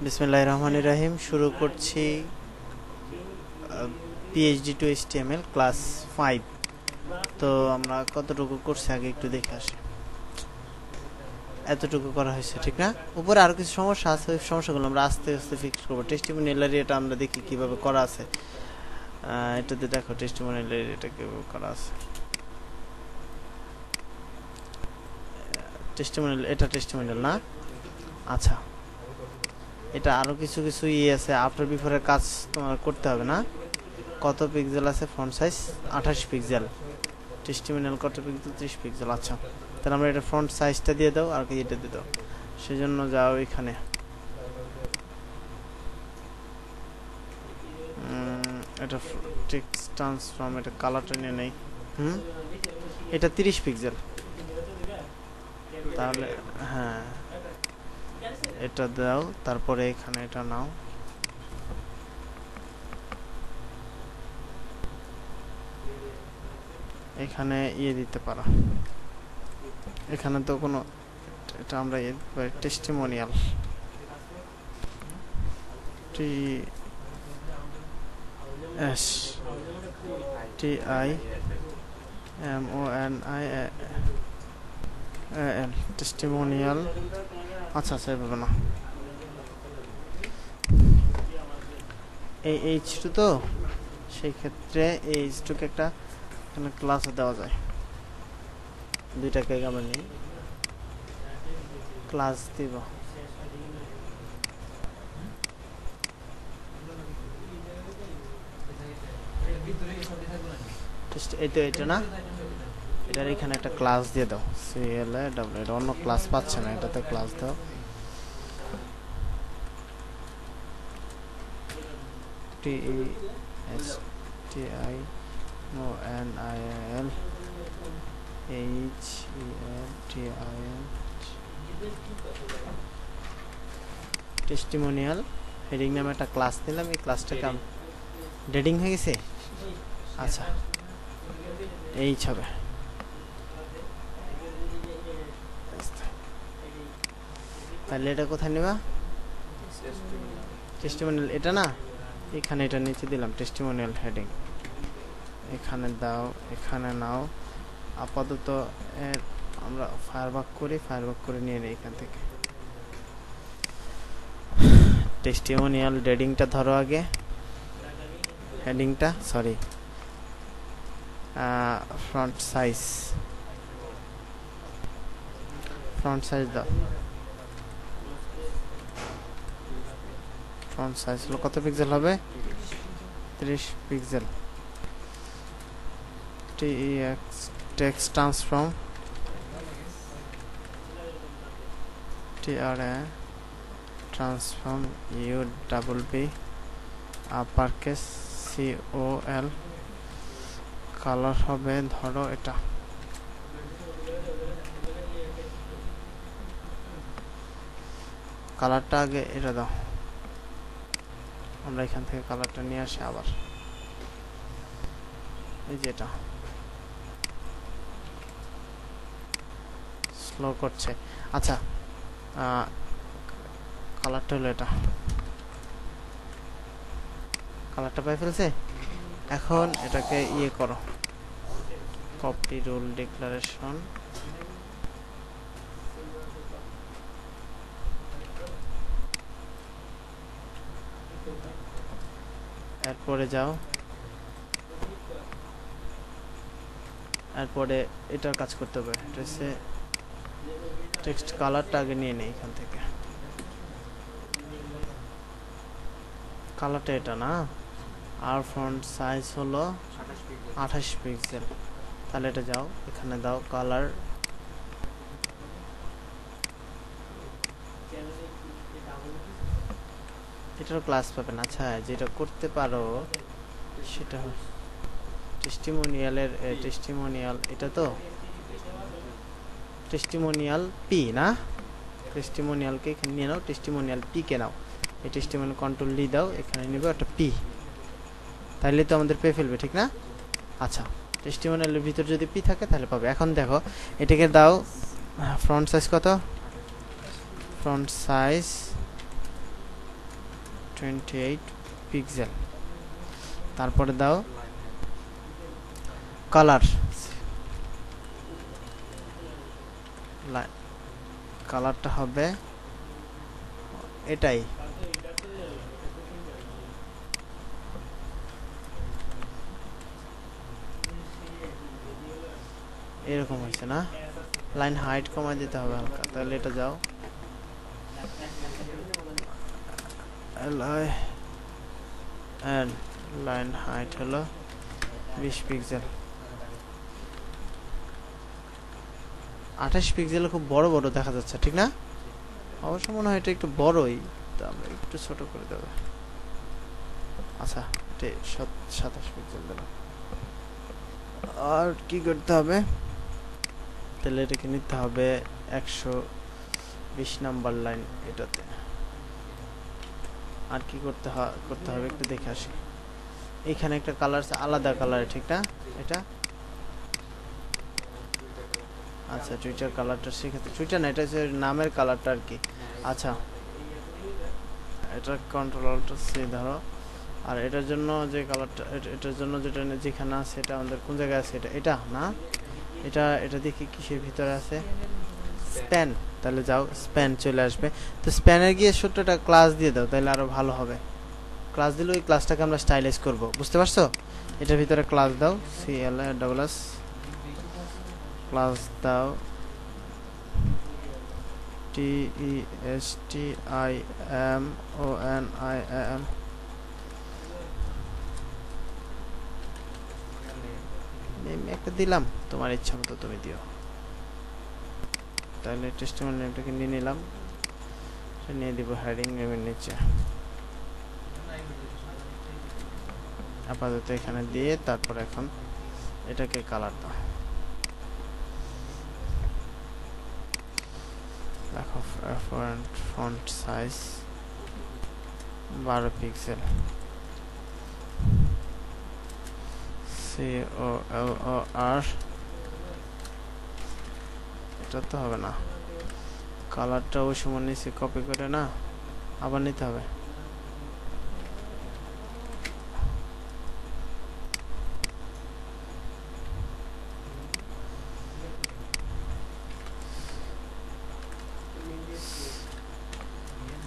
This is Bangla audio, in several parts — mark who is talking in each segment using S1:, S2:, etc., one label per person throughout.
S1: বিসমিল্লাহির রহমানির রহিম। শুরু করছি পিএইচডি টু এইচটিএমএল ক্লাস 5। তো আমরা কতটুকু করছি আগে একটু দেখে আসি। এতটুকু করা হয়েছে, ঠিক না? উপরে আরও কিছু সমস্যা আছে, ওই সমস্যাগুলো আমরা আস্তে আস্তে ফিক্স করবো। টেস্টিমোনিয়াল এরিয়াটা আমরা দেখি কীভাবে করা আছে। এটাতে দেখো টেস্টিমোনিয়াল এরিয়াটা কীভাবে করা আছে। টেস্টিমোনিয়াল, এটা টেস্টিমোনিয়াল না? আচ্ছা, এটা আরও কিছু কিছু আছে, আফটার বিফোরের কাজ তোমার করতে হবে না? কত পিক্সেল আছে? Font size 28 pixel. টেস্টিমোনিয়াল কত পিক্সেল? 30 পিক্সেল। আচ্ছা, তাহলে আমরা এটা ফন্ট সাইজটা দিয়ে দাও আর কি এটা দিয়ে দাও। সেজন্য যাও এখানে, এটা টেক্সট ট্রান্সফর্ম, এটা কালারটা নিয়ে নেই। এটা 30 পিক্সেল। তাহলে হ্যাঁ, এটা দাও, তারপরে এখানে এটা নাও। এখানে দিতে পারো, এখানে তো কোনো, এটা আমরা testimonial T S T I M O N I L, testimonial. আচ্ছা আচ্ছা, এভাবে না, এই H2 তো, সেই ক্ষেত্রে H2 কে একটা এখানে ক্লাসে দেওয়া যায়। দুইটাকে আমরা নিই, ক্লাস দিব। এই তো এটা না, এটার এখানে একটা ক্লাস দিয়ে দাও, CLAW। এটা অন্য ক্লাস পাচ্ছে না, এটাতে ক্লাস দাও। TESTIMONIAL টেস্টিমোনিয়াল হেডিং নামে একটা ক্লাস দিলাম। এই ক্লাসটাকে ডেডিং হয়ে গেছে। আচ্ছা, এই হবে। তাহলে এটা কোথায় নেবা? টেস্টিমোনিয়াল এটা না, এখানে এটা নিচে দিলাম টেস্টিমোনিয়াল হেডিং। এখানে দাও, এখানে নাও। আপাতত আমরা ফায়ারবাক করে নিয়ে নিই এখান থেকে। টেস্টিমোনিয়াল হেডিংটা ধরো আগে, হেডিংটা, সরি, ফ্রন্ট সাইজ দাও। ফন্ট সাইজ হলো কত পিক্সেল হবে? 30 pixel. Text transform transform UWB upper case COL। Colour হবে ধরো এটা, কালারটা আগে এটা দাও। আমরা এখান থেকে কালারটা নিয়ে আসি আবার, এই যে এটা স্লো করছে। আচ্ছা, কালারটা হলো এটা, কালারটা পাই ফেলছে। এখন এটাকে করো, কপি রুল ডিক্লারেশন, এরপরে যাও, এরপরে এটার কাজ করতে হবে। টেক্সট কালারটা আগে নিয়ে নেই এখান থেকে। কালারটা এটা না, আর ফন্ট সাইজ হলো 28 পিক্সেল। তাহলে এটা যাও, এখানে দাও কালার, এটার ক্লাস পাবেন। আচ্ছা, যেটা করতে পারো সেটা টেস্টিমোনিয়াল, এটা তো টেস্টিমোনিয়াল পি না, টেস্টিমোনিয়ালকে এখানে নিয়ে নাও, টেস্টিমোনিয়াল পি কে নাও। এই টেস্টিমোনিয়াল কন্ট্রোল ডি দাও, এখানে নিবে একটা পি, তাইলে তো আমাদের পেয়ে ফেলবে, ঠিক না? আচ্ছা, টেস্টিমোনিয়ালের ভিতর যদি পি থাকে তাহলে পাবে। এখন দেখো, এটাকে দাও ফ্রন্ট সাইজ কত? Front size 28 pixel. তারপরে দাও কালার, কালারটা হবে এটাই, এরকম হয়েছে না? লাইন হাইট কমায় দিতে হবে হালকা, তাহলে এটা যাও লাইন হাইট হলো 20 পিক্সেল। 28 পিক্সেল খুব বড় বড় দেখা যাচ্ছে, ঠিক না? অবশ্য মনে হয় এটা একটু বড়ই, তো আমরা একটু ছোট করে দেব। আচ্ছা, এটা 27 পিক্সেল দিলাম। আর কি করতে হবে, তাহলে এটাকে নিতে হবে 120 নাম্বার লাইন এটাতে। আর কি করতে হবে একটু দেখে আসি। এখানে একটা কালার আছে আলাদা কালার, ঠিক না? এটা আচ্ছা, টুইটার কালারটা সেক্ষেত্রে টুইটার না, এটা হচ্ছে নামের কালারটা আর কি। আচ্ছা, এটা কন্ট্রোল অল্ট সি ধরো। আর এটার জন্য যে কালারটা, এটার জন্য যেটা যেখানে আছে এটা আমাদের কোন জায়গায় আছে, এটা না, এটা দেখি কিসের ভিতরে আছে, স্প্যান। তাহলে যাও স্প্যান চলে আসবে। তো স্প্যানে গিয়ে 70টা ক্লাস দিয়ে দাও, তাহলে আরো ভালো হবে। ক্লাস দিলে ওই ক্লাসটাকে আমরা স্টাইলাইজ করব, বুঝতে পারছো? এটার ভিতরে ক্লাস দাও, CLASS ক্লাস দাও, TESTIMONIAM। একটা দিলাম, তোমার ইচ্ছা মতো তুমি দিও। তাহলে টেস্টিমোনিয়াল নেমটাকে নিয়ে নিলাম, নিয়ে দিব হেডিং নেমের নিচে আপাতত এখানে দিয়ে। তারপর এখন এটাকে কালার দাও, দেখো ফন্ট সাইজ 12 পিক্সেল, COLOR। এটা তো হবে না, কালারটা ওই সময় নিচে কপি করে না আবার নিতে হবে।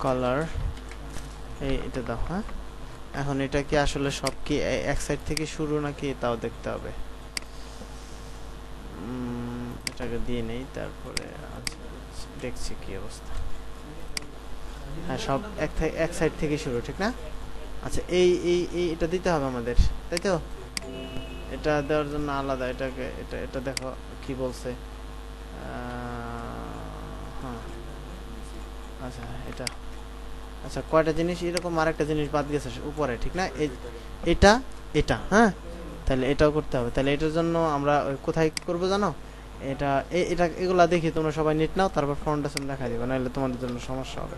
S1: কালার এটা দাও। হ্যাঁ, এখন এটা কি আসলে সব কি এক সাইড থেকে শুরু নাকি তাও দেখতে হবে। এটাকে দিয়ে নেই, তারপরে দেখছি কি অবস্থা। হ্যাঁ, সব এক সাইড থেকে শুরু, ঠিক না? আচ্ছা, এটা দিতে হবে আমাদের, তাই তো? এটা দেওয়ার জন্য আলাদা এটাকে এটা দেখো কি বলছে। হ্যাঁ, আচ্ছা এটা, আচ্ছা কয়টা জিনিস এরকম, আরেকটা জিনিস বাদ গেছে উপরে, ঠিক না? এটা হ্যাঁ, তাহলে এটাও করতে হবে। তাহলে এটার জন্য আমরা কোথায় করব জানো? এটা এগুলা দেখি তোমরা সবাই নেট নাও, তারপর ফাউন্ডেশন দেখাই দিবে, নাহলে তোমাদের জন্য সমস্যা হবে।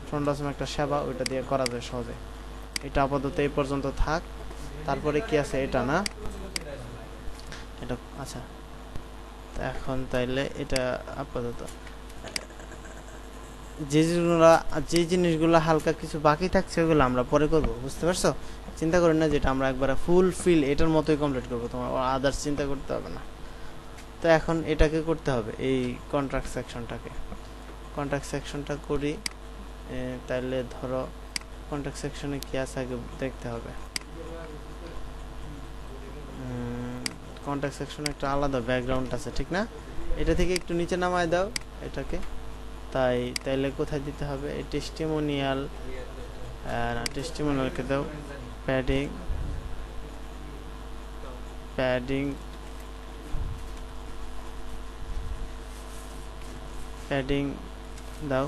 S1: ফাউন্ডেশন একটা সেবা, ওইটা দিয়ে করা যায় সহজে। এটা আপাতত এই পর্যন্ত থাক। তারপরে কি আছে, এটা না, এটা আচ্ছা। এখন তাইলে এটা আপাতত যে জিনিসগুলো হালকা কিছু বাকি থাকছে ওগুলো আমরা পরে করব, বুঝতে পারছো? চিন্তা করেন না যেটা আমরা একবারে ফুলফিল এটার মতোই কমপ্লিট করবো, তোমার আদার্স চিন্তা করতে হবে না। তো এখন এটাকে করতে হবে, এই কন্ট্রাক্ট সেকশনটা করি। তাইলে ধরো কন্ট্রাক্ট সেকশনে কি আছে আগে দেখতে হবে। কন্ট্রাক্ট সেকশনে একটা আলাদা ব্যাকগ্রাউন্ড আছে, ঠিক না? এটা থেকে একটু নিচে নামায় দাও এটাকে। তাইলে কোথায় দিতে হবে? এই টেস্টিমোনিয়ালকে দাও প্যাডিং দাও,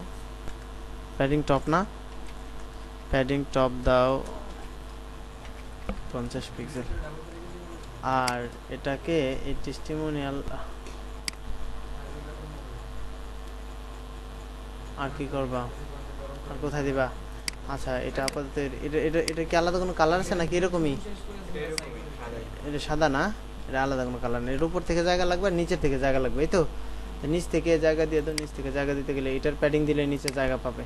S1: প্যাডিং টপ না, প্যাডিং টপ দাও 50 পিক্সেল। আর এটাকে এই টেস্টিমোনিয়াল আর কি করবা, আর কোথায় দিবা? আচ্ছা, এটা আপাতত এটা কি আলাদা কোনো কালার আছে নাকি এরকমই? এটা সাদা না, এটা আলাদা কোনো কালার নেই। এর উপর থেকে জায়গা লাগবে আর নিচের থেকে জায়গা লাগবে, এই তো? নিচ থেকে জায়গা দিয়ে দাও। নিচ থেকে জায়গা দিতে গেলে এটার প্যাডিং দিলে নিচে জায়গা পাবে।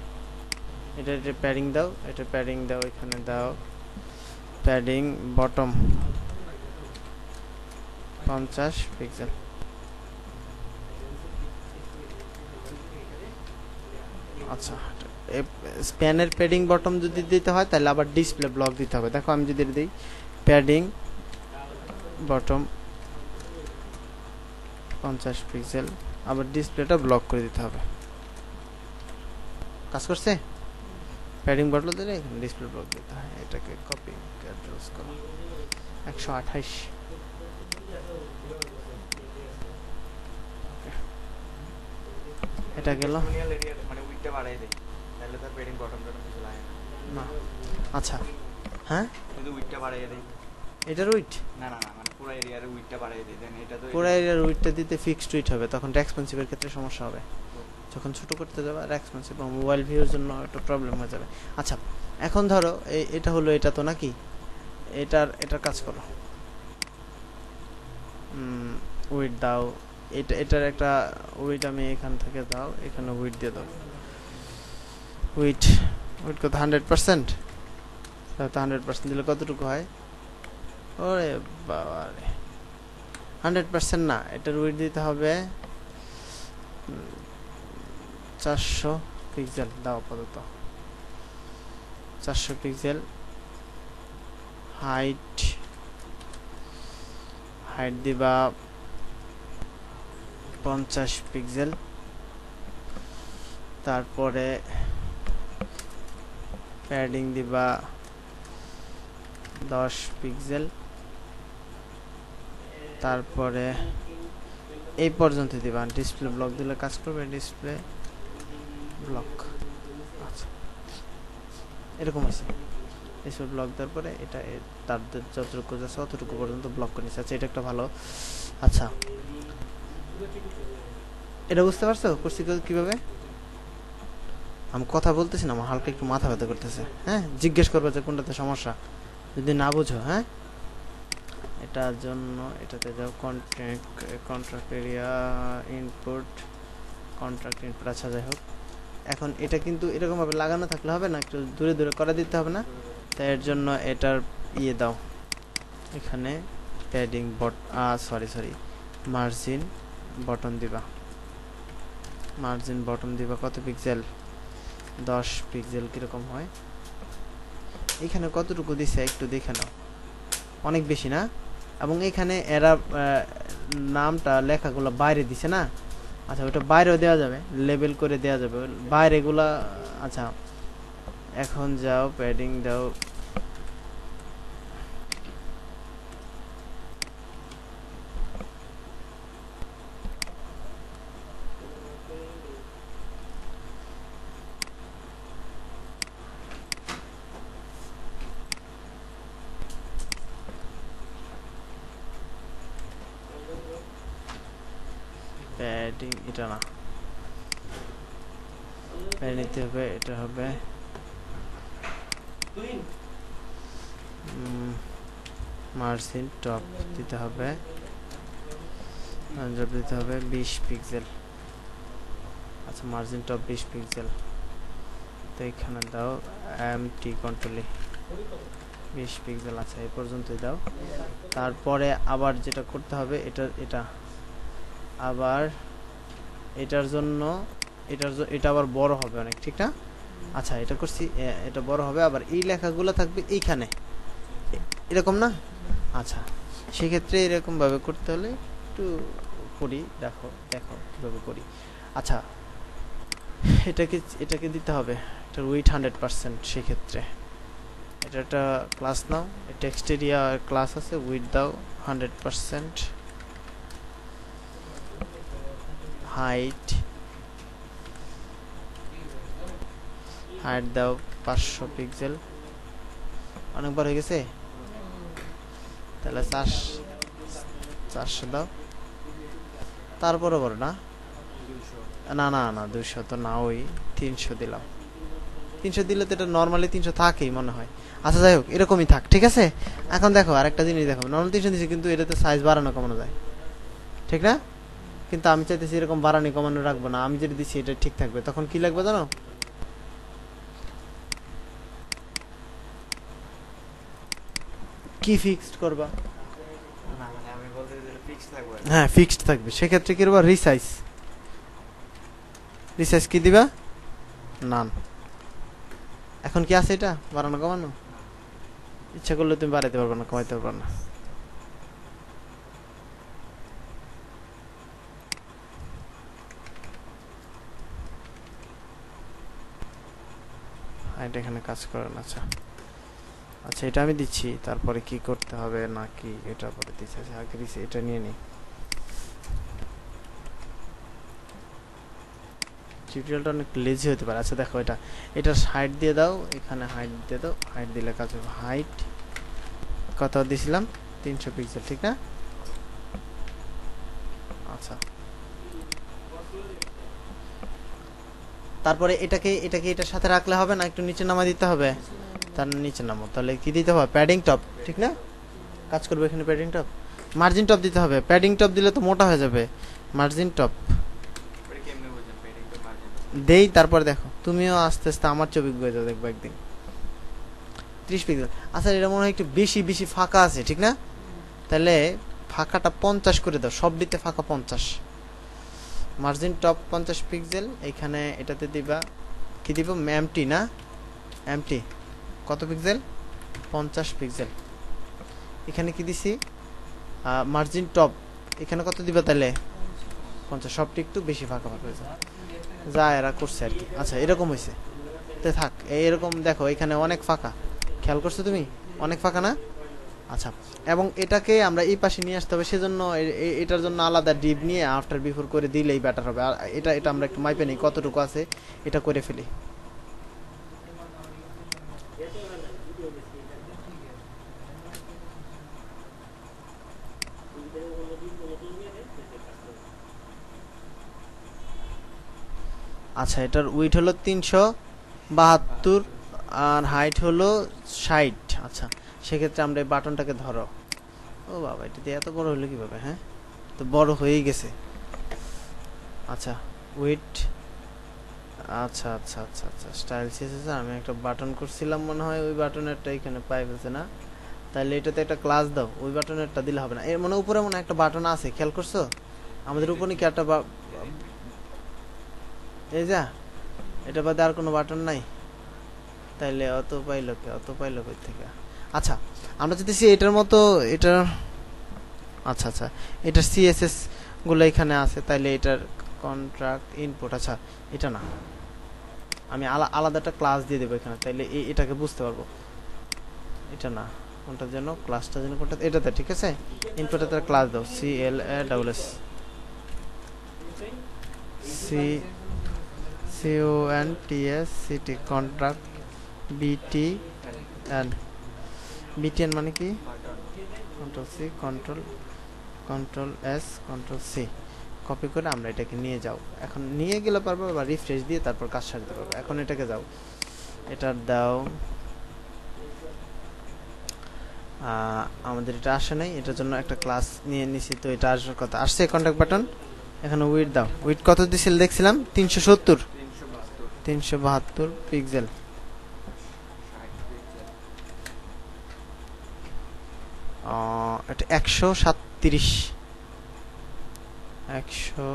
S1: এটা প্যাডিং দাও, এটা প্যাডিং দাও, এখানে দাও প্যাডিং বটম 50 পিক্সেল। আচ্ছা, স্প্যানের প্যাডিং বটম যদি দিতে হয় তাহলে আবার ডিসপ্লে ব্লক দিতে হবে। দেখো আমি যদি দিই প্যাডিং বটম 50 পিক্সেল, আবার ডিসপ্লেটা ব্লক করে দিতে হবে। কাজ করছে? প্যাডিং বটল দিলে ডিসপ্লে ব্লক দিতে হয়। এটাকে কপি অ্যাড্রেস করো 128। এটা গেল
S2: মানে উইডটা বাড়াই দেই তাহলে তো প্যাডিং বটমটা কিছু লাগে
S1: না। আচ্ছা হ্যাঁ,
S2: কিন্তু উইডটা বাড়াই দেই।
S1: এটার উইট
S2: না না না, মানে পুরো এরিয়ার উইডটা বাড়াই দেই, দেন এটা তো
S1: পুরো এরিয়ার উইটটা দিতে ফিক্সড উইট হবে, তখন রেসপন্সিভের ক্ষেত্রে সমস্যা হবে। যখন ছোট করতে যাবে রেসপন্সিভ এবং মোবাইল ভিউর জন্য একটা প্রবলেম হয়ে যাবে। আচ্ছা এখন ধরো এটা হলো, এটা তো নাকি এটার কাজ করো, উইট দাও, এটার একটা উইট আমি এখান থেকে দাও, এখানে উইট দিয়ে দাও। উইট কত 100%? তো 100% দিলে কতটুকু হয়? ওরে বাবা রে, 100% না, এটার উইট দিতে হবে 400 পিক্সেল দাও আপাতত। 400 পিক্সেল। হাইট দিবা 50 পিক্সেল। তারপরে প্যাডিং দিবা 10 পিক্সেল। তারপরে এই পর্যন্ত দিবা। ডিসপ্লে ব্লক দিলে কাজ করবে, ডিসপ্লে ব্লক। আচ্ছা এরকম আছে, ডিসপ্লে ব্লক দেওয়ার পরে এটা তাদের যতটুকু আছে অতটুকু পর্যন্ত ব্লক করে নিচ্ছে। আচ্ছা এটা একটা ভালো। আচ্ছা এটা বুঝতে পারছো করছি কিভাবে? আমি কথা বলতেছি না, আমার হালকা একটু মাথা ব্যথা করতেছে। হ্যাঁ, জিজ্ঞেস করবে যে কোনটাতে সমস্যা, যদি না বুঝো। হ্যাঁ, এটার জন্য এটাতে যাও, contract area input, contract input. আচ্ছা যাই হোক, এখন এটা কিন্তু এরকম ভাবে লাগানো থাকলে হবে না, একটু দূরে দূরে করে দিতে হবে না? তাই এর জন্য এটার ইয়ে দাও, এখানে প্যাডিং সরি মার্জিন বটন দিবা। মার্জিন বটন দিবা কত পিক্সেল? 10 পিক্সেল। কিরকম হয়? এখানে কতটুকু দিছে একটু দেখে নাও, অনেক বেশি না? এবং এখানে এরা নামটা লেখাগুলো বাইরে দিছে না? আচ্ছা ওটা বাইরেও দেওয়া যাবে, লেবেল করে দেওয়া যাবে বাইরে এগুলা। আচ্ছা এখন যাও প্যাডিং দাও, প্যাডিং এটা না, প্যাড নিতে হবে, এটা হবে মার্জিন টপ দিতে হবে, দিতে হবে 20 পিক্সেল। আচ্ছা মার্জিন টপ 20 পিক্সেল, তো এখানে দাও এমটি কন্ট্রোলে 20 পিক্সেল। আচ্ছা এই পর্যন্তই দাও। তারপরে আবার যেটা করতে হবে এটা আবার এটার জন্য এটা আবার বড় হবে অনেক, ঠিক না? আচ্ছা এটা করছি, এটা বড় হবে, আবার এই লেখাগুলো থাকবে এইখানে, এরকম না? আচ্ছা সেক্ষেত্রে এরকম ভাবে করতে হলে একটু করি, দেখো কিভাবে করি। আচ্ছা এটাকে দিতে হবে, এটার উইথ 100%। সেক্ষেত্রে এটা একটা ক্লাস নাও, টেক্সট এরিয়া ক্লাস আছে, উইথ দাও 100%। হাইট দাও 500 পিক্সেল। অনেকবার হয়ে গেছে, তাহলে 400 দাও। তারপরে বড় না, না না না 200 তো না, ওই 300 দিলাম। 300 দিলে তো এটা নর্মালি 300 থাকেই মনে হয়। আচ্ছা যাই হোক এরকমই থাক, ঠিক আছে? এখন দেখো আরেকটা জিনিস দেখো, নর্মাল 300 দিচ্ছে কিন্তু এটাতে সাইজ বাড়ানো কমানো যায়, ঠিক না? কিন্তু আমি চাইতেছি এরকম বাড়ানো কমানো রাখবো না, আমি যেটা দিচ্ছি এটা ঠিক থাকবে। তখন কি লাগবে জানো? কি ফিক্সড করবা?
S2: না মানে আমি বলতে চাইছি ফিক্স থাকবে।
S1: হ্যাঁ ফিক্সড থাকবে, সেক্ষেত্রে কি করবা, রিসাইজ। রিসাইজ কি দিবা? নান। এখন কি আছে এটা বাড়ানো কমানো? ইচ্ছা করলে তুমি বাড়াইতে পারবে না, কমাইতে পারবে না। এটা এখানে কাজ করে না। আচ্ছা আচ্ছা, এটা আমি দিচ্ছি, তারপরে কি করতে হবে নাকি এটা পরে দিচ্ছি। আচ্ছা আগে দিচ্ছি, এটা নিয়ে নিই। টিউটোরিয়ালটা অনেক লেজি হতে পারে। আচ্ছা দেখো, এটার হাইট দিয়ে দাও, এখানে হাইট দিয়ে দাও। হাইট দিলে কাজ হবে। হাইট কত দিয়েছিলাম? 300 পিক্সেল, ঠিক না? আচ্ছা, তারপরে এটাকে এটার সাথে রাখলে হবে না, একটু নিচে নামা দিতে হবে। তার নিচে নামো, তাহলে কি দিতে হবে? প্যাডিং টপ, ঠিক না? কাজ করবে এখানে প্যাডিং টপ। মার্জিন টপ দিতে হবে। প্যাডিং টপ দিলে তো মোটা হয়ে যাবে। মার্জিন টপ দেই, তারপরে দেখো তুমিও আস্তে আস্তে আমার ছবি হয়ে যাও, দেখবো একদিন 30 পিক্সেল। আচ্ছা এটা মনে হয় একটু বেশি বেশি ফাঁকা আছে, ঠিক না? তাহলে ফাঁকাটা 50 করে দাও, সব দিতে ফাঁকা 50। Margin top 50 pixel. এখানে এটাতে দিবা কি দিব? এমটি না, এমটি কত পিক্সেল? 50 পিক্সেল। এখানে কি দিছি? মার্জিন টপ এখানে কত দিবা তাহলে? 50। সবটি একটু বেশি ফাঁকা ফাঁকা হয়েছে, যা এরা করছে আর কি। আচ্ছা এরকম হয়েছে, তো থাক এইরকম। দেখো এখানে অনেক ফাঁকা, খেয়াল করছো তুমি? অনেক ফাঁকা না? আচ্ছা, এবং এটাকে আমরা এই পাশে নিয়ে আসতে হবে, সেজন্য এটার জন্য আলাদা ডিপ নিয়ে আফটার বিফোর করে দিলেই বেটার হবে। আর এটা আমরা একটু মাইপে নিই কতটুকু আছে, এটা করে ফেলি। আচ্ছা এটার উইডথ হলো 372 আর হাইট হলো 60। আচ্ছা সেক্ষেত্রে আমরা এই বাটনটাকে ধরো। ও বাবা, এটা দিয়ে এত বড় হলো কিভাবে? হ্যাঁ তো বড় হয়েই গেছে। আচ্ছা উইডথ, আচ্ছা আচ্ছা আচ্ছা আচ্ছা, স্টাইল সিএসএস আমি একটা বাটন করছিলাম মনে হয়, ওই বাটনেরটা এখানে পাই ফেলছে না। তাহলে এটাতে একটা ক্লাস দাও, ওই বাটনেরটা দিলে হবে না। এর মানে উপরে মনে একটা বাটন আছে, খেয়াল করছো? আমাদের উপরে কি একটা এই যা, এটা বাদে আর কোনো বাটন নাই? তাইলে অত পাইলো কই থেকে? আচ্ছা আমরা যদি এটার মতো এটার, আচ্ছা আচ্ছা এটার সিএসএস গুলো এখানে আছে, তাইলে এটার কন্ট্রাক্ট ইনপুট। আচ্ছা এটা না, আমি আলাদা একটা ক্লাস দিয়ে দেবো এখানে, তাইলে এটাকে বুঝতে পারবো। এটা না, কোনটার জন্য ক্লাসটা যেন কোনটা? এটাতে, ঠিক আছে। ইনপুটে তার ক্লাস দাও, CLASS CONTSCT contract BTN। BTN মানে কি? Control C, control S, control C copy করে আমরা এটাকে নিয়ে যাও। এখন নিয়ে গেলে পারবো, বা রিফ্রেশ দিয়ে তারপর কাজ সারতে পারবো। এখন এটাকে যাও, এটার দাও। আমাদের এটা আসে নাই, এটার জন্য একটা ক্লাস নিয়ে নিছি, তো এটা আসার কথা। আসছে কন্ট্যাক্ট বাটন। এখানে উইড দাও। উইড কত দিছিল দেখছিলাম? 372 পিক্সেল। এটা 137 100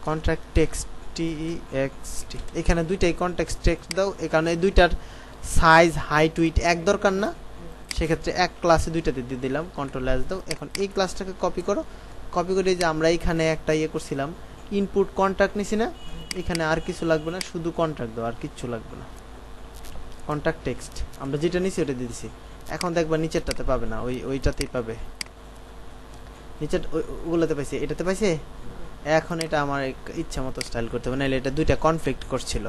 S1: কন্ট্রাক্ট টেক্সট TXT। এখানে দুইটাই কন্টেক্সট টেক্সট দাও। এখানে এই দুইটার সাইজ হাইট উইডথ এক দরকার না, সেক্ষেত্রে এক ক্লাসে দুইটাতে দিয়ে দিলাম। কন্ট্রোল এস দাও। এখন এই ক্লাসটাকে কপি করো। কপি করে যে আমরা এখানে একটা ইয়ে করছিলাম, ইনপুট কন্ট্রাক্ট নিছি না, এখানে আর কিছু লাগবে না, শুধু কন্ট্রাক্ট দাও, আর কিচ্ছু লাগবে না। কন্ট্রাক্ট টেক্সট আমরা যেটা নিছি ওটা দিয়ে দিছি। এখন দেখবা নিচেরটাতে পাবে না, ওইটাতেই পাবে। নিচের ওগুলোতে পাইছে, এটাতে পাইছে। এখন এটা আমার ইচ্ছা মতো স্টাইল করতে হবে, নাহলে এটা দুইটা কনফ্লিক্ট করছিল।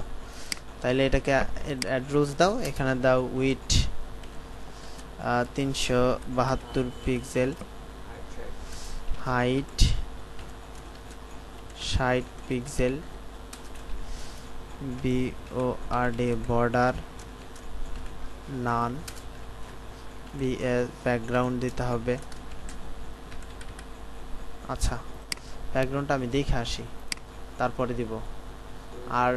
S1: তাইলে এটাকে অ্যাড্রেস দাও, এখানে দাও width 372 pixel, height 60 pixel, BORD border, none, BS background দিতে হবে। আচ্ছা ব্যাকগ্রাউন্ডটা আমি দেখে আসি। তারপরে দিব। আর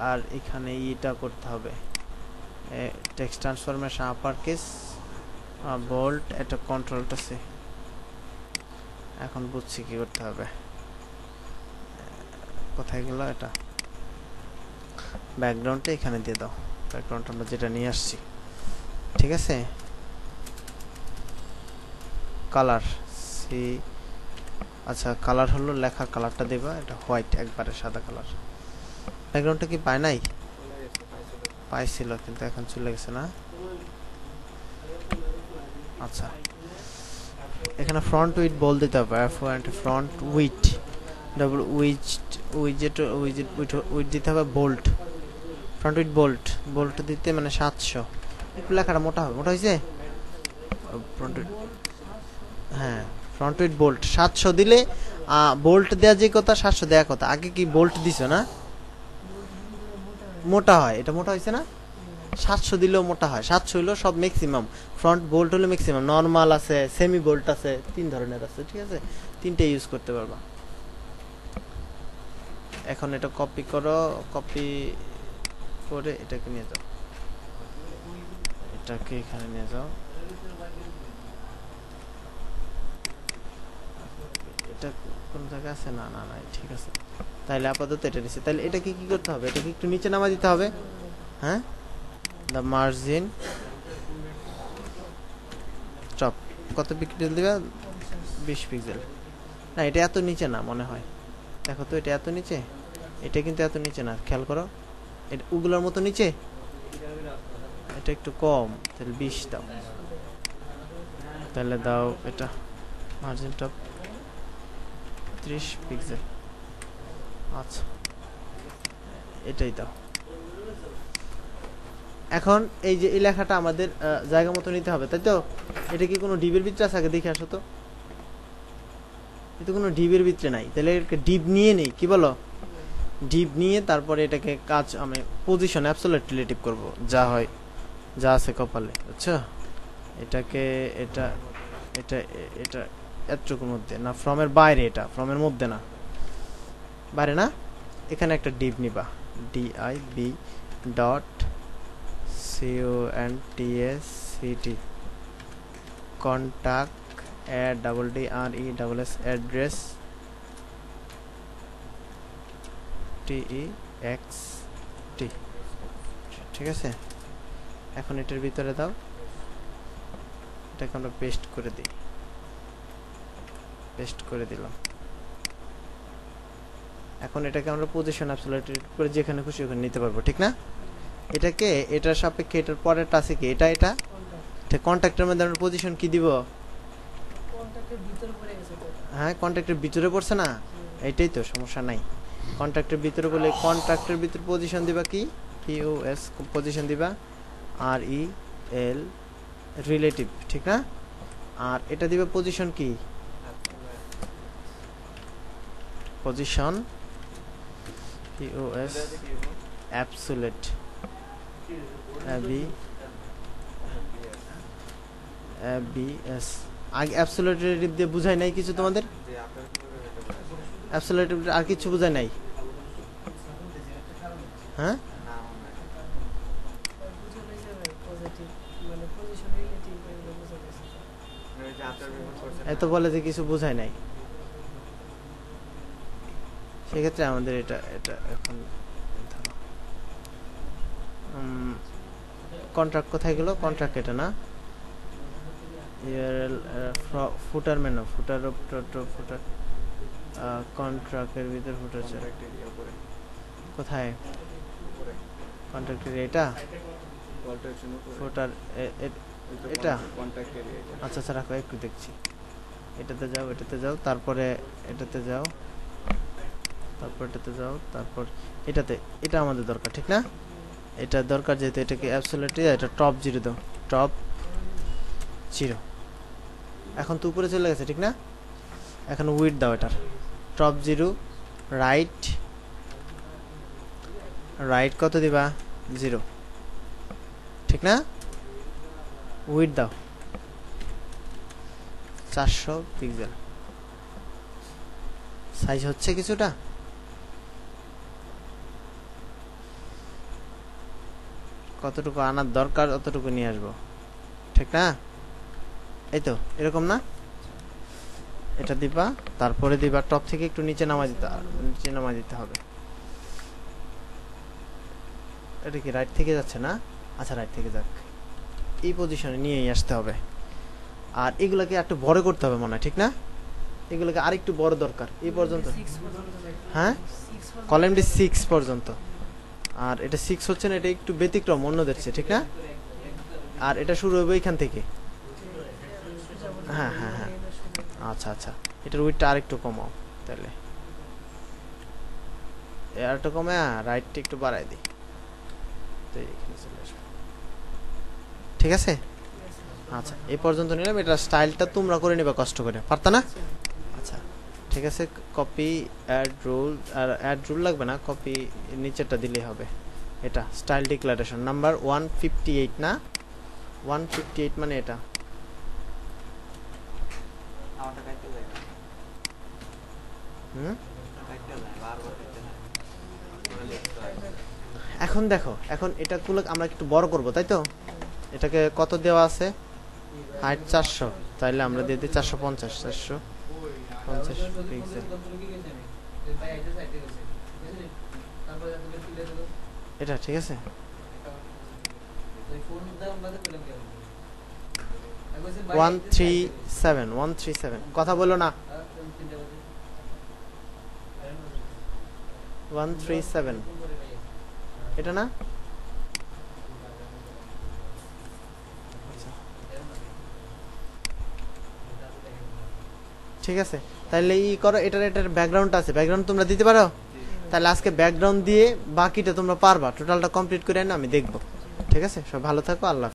S1: আর এখানে এটা করতে হবে, text transformation upper case bold, এটা কন্ট্রোলটা সে। এখন বুঝছি কি করতে হবে। কোথায় গেল এটা? ব্যাকগ্রাউন্ডটা এখানে দিয়ে দাও, ব্যাকগ্রাউন্ড আমরা যেটা নিয়ে আসছি। ঠিক আছে, কালার সি, আচ্ছা কালার হলো লেখার কালারটা দেবা, এটা হোয়াইট, একবারে সাদা কালার। ব্যাকগ্রাউন্ডটা কি পায় নাই? পাইছিল কিন্তু এখন চলে গেছে না। আচ্ছা এখানে ফ্রন্ট উইড বল দিতে হবে, ফ্রন্ট উইড ডাবল উইজেট উইড দিতে হবে bold, font weight bold, bold দিতে মানে 700। একটু লেখাটা মোটা হবে, মোটা হয়েছে। ফ্রন্ট উইড, হ্যাঁ ফ্রন্ট উইড বোল্ট 700 দিলে বোল্ট দেওয়া যে কথা 700 দেওয়া কথা। আগে কি বোল্ট দিছো না? মোটা হয়, এটা মোটা হয়েছে না। 700 দিলেও মোটা হয়, 700 হলো সব ম্যাক্সিমাম। ফ্রন্ট বোল্ট হলো ম্যাক্সিমাম, নরমাল আছে, সেমি বোল্ট আছে, 3 ধরনের আছে। ঠিক আছে, 3টে ইউজ করতে পারবা। এখন এটা কপি করো, কপি করে এটাকে নিয়ে যাও, এটাকে এখানে নিয়ে যাও। এটা কোন জায়গায় আছে? না না না, ঠিক আছে। তাহলে আপাতত এটা নিচে। তাহলে এটাকে কি করতে হবে? এটাকে একটু নিচে নামা দিতে হবে। হ্যাঁ, দ্য মার্জিন টপ কত পিক্সেল দিবা? 20 পিক্সেল। না এটা এত নিচে না মনে হয়, দেখো তো এটা এত নিচে, এটা কিন্তু এত নিচে না, খেয়াল করো। এটা ওগুলোর মতো নিচে, এটা একটু কম। তাহলে 20 দাও, তাহলে দাও এটা মার্জিন টপ 30 পিক্সেল। আচ্ছা এটাই দাও। এখন এই যে এই লেখাটা আমাদের জায়গা মতো নিতে হবে, তাই তো? এটা কি কোনো ডিবের ভিতরে আছে? আগে দেখে আসো তো, এটা কোনো ডিবের ভিতরে নাই। তাহলে এটাকে ডিপ নিয়ে নেই, কি বলো? ডিপ নিয়ে তারপরে এটাকে কাজ আমি পজিশন অ্যাবসলিউট রিলেটিভ করব, যা হয় যা আছে কপালে, বুঝছো? এটাকে এটা এটা এটা এতটুকুর মধ্যে না, ফ্রমের বাইরে, এটা ফ্রমের মধ্যে না, বাইরে না। এখানে একটা ডিপ নিবা, DIB dot CONTACT contact DRESS address TEXT। ঠিক আছে, এখন এটার ভিতরে দাও, এটাকে আমরা পেস্ট করে দিই, পেস্ট করে দিলাম। এখন এটাকে আমরা পজিশন অ্যাবসলিউট করে যেখানে খুশি ওখানে নিতে পারবো, ঠিক না? এটাকে এটার সাপেক্ষে এটার পরেরটা আছে কি, এটা এটা এটা কন্টাক্টের মধ্যে আমরা পজিশন কি দিব?
S3: কন্টাক্টের ভিতরে পড়ে গেছে তো।
S1: হ্যাঁ কন্টাক্টের ভিতরে পড়ছে না, এটাই তো সমস্যা নাই। কন্টাক্টের ভিতরে বলে কন্টাক্টের ভিতরে পজিশন দিবা কি, POS পজিশন দিবা, REL রিলেটিভ, ঠিক না? আর এটা দিবা পজিশন কি, পজিশন POS অ্যাবসলিউট ABS। আগে অ্যাবসলিউট রিলেটিভ দিয়ে বুঝাই নাই কিছু তোমাদের? অ্যাবসলিউট আর কিছু বুঝাই নাই? হ্যাঁ
S3: বুঝানো যাবে পজিটিভ মানে পজিশন রিলেটিভ এগুলো বোঝা গেছে।
S1: এত বলে যে কিছু বুঝাই নাই, সেক্ষেত্রে আমাদের এটা এটা এখন কন্ট্রাক্ট কোথায় গেল? কন্ট্রাক্ট এটা না, ফুটার মেনু, ফুটার ফুটার কন্ট্রাক্টের ভিতর ফুটার কোথায়? কন্ট্রাক্টের এটা ফুটার এটা। আচ্ছা আচ্ছা রাখো, একটু দেখছি। এটাতে যাও, এটাতে যাও, তারপরে এটাতে যাও, তারপর এটাতে যাও, তারপর এটাতে। এটা আমাদের দরকার, ঠিক না? এটা দরকার যেহেতু এটাকে অ্যাবসলিউটলি, এটা টপ 0 দাও, টপ 0। এখন তো উপরে চলে গেছে, ঠিক না? এখন উইডথ দাও এটার, টপ 0, রাইট রাইট কত দিবা? 0, ঠিক না? উইডথ দাও 400 পিক্সেল। সাইজ হচ্ছে কিছুটা? কতটুকু আনার দরকার অতটুকু নিয়ে আসবো, ঠিক না? এই তো এরকম না, এটা দিবা, তারপরে দিবা টপ থেকে একটু নিচে নামা দিতে হবে। এটা কি রাইট থেকে যাচ্ছে না? আচ্ছা রাইট থেকে যাক, এই পজিশনে নিয়েই আসতে হবে। আর এগুলোকে একটু বড় করতে হবে মনে হয়, ঠিক না? এগুলোকে আরেকটু বড় দরকার, এই পর্যন্ত। হ্যাঁ, কলাম ডি 6 পর্যন্ত। আর এটা 6 হচ্ছে না, এটা একটু ব্যতিক্রম অন্যদের চেয়ে, ঠিক না? আর এটা শুরু হবে এখান থেকে। হ্যাঁ হ্যাঁ হ্যাঁ, আচ্ছা আচ্ছা, এটার উইডটা আরেকটু কমাও তাহলে, আরেকটু কমে রাইটটা একটু বাড়াই দিই, তো এখানে চলে আসবে, ঠিক আছে? আচ্ছা এই পর্যন্ত নিলাম। এটা স্টাইলটা তোমরা করে নেবা কষ্ট করে, পারতা না? আচ্ছা ঠিক আছে, কপি অ্যাড রুল, আর অ্যাড রুল লাগবে না, কপি নিচেরটা দিলেই হবে। এটা স্টাইল ডিক্লারেশন নাম্বার 158 না, 158 মানে এটা।
S2: আমারটা কাটতে যায় না। কাটতে যায়, বারবার কাটতে যায়। করে লিখতে হয়।
S1: এখন দেখো, এখন এটা গুলো আমরা একটু বড় করব, তাই তো? এটাকে কত দেওয়া আছে? হাইট 400, তাইলে আমরা দিয়ে দিই 450 পিক্সেল। এটা ঠিক আছে। 137 কথা বলো না। 137 এটা না? ঠিক আছে, তাহলে ই করো, এটার ব্যাকগ্রাউন্ড আছে, ব্যাকগ্রাউন্ড তোমরা দিতে পারো? তাহলে আজকে ব্যাকগ্রাউন্ড দিয়ে বাকিটা তোমরা পারবা, টোটালটা কমপ্লিট করে না আমি দেখবো। ঠিক আছে, সব ভালো থাকো, আল্লাহ।